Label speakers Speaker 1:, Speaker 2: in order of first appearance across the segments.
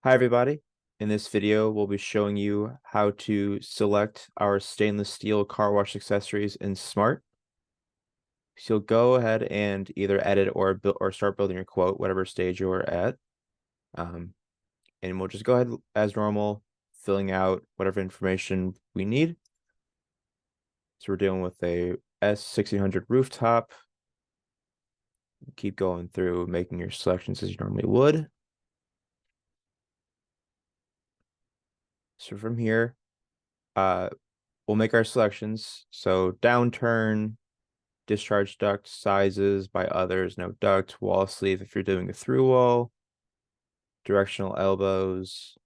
Speaker 1: Hi everybody. In this video, we'll be showing you how to select our stainless steel car wash accessories in Smart. So you'll go ahead and either edit or build or start building your quote, whatever stage you're at. Um, and we'll just go ahead as normal, filling out whatever information we need. So we're dealing with a S1600 rooftop. Keep going through making your selections as you normally would. So from here, uh, we'll make our selections. So downturn, discharge duct sizes by others, no duct, wall sleeve if you're doing a through wall, directional elbows,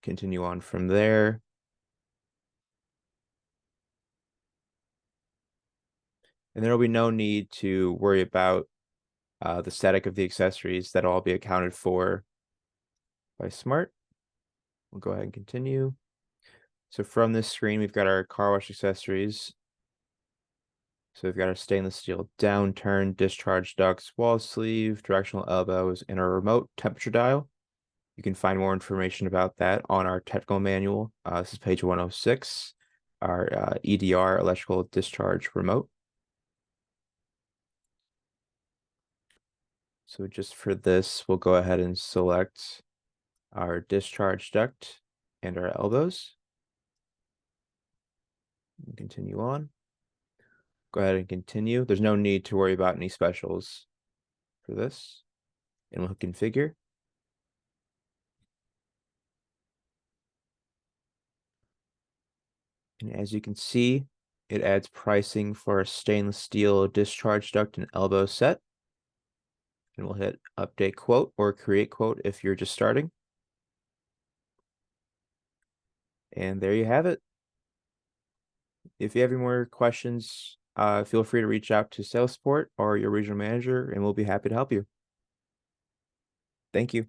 Speaker 1: continue on from there. And there will be no need to worry about the static of the accessories. That'll all be accounted for by Smart. We'll go ahead and continue. So from this screen, we've got our car wash accessories. So we've got our stainless steel downturn, discharge ducts, wall sleeve, directional elbows, and our remote temperature dial. You can find more information about that on our technical manual. This is page 106, our EDR, electrical discharge remote. So just for this, we'll go ahead and select our discharge duct and our elbows. And continue on. Go ahead and continue. There's no need to worry about any specials for this. And we'll configure. And as you can see, it adds pricing for a stainless steel discharge duct and elbow set. And we'll hit update quote or create quote if you're just starting. And there you have it. If you have any more questions, feel free to reach out to sales support or your regional manager, and we'll be happy to help you. Thank you.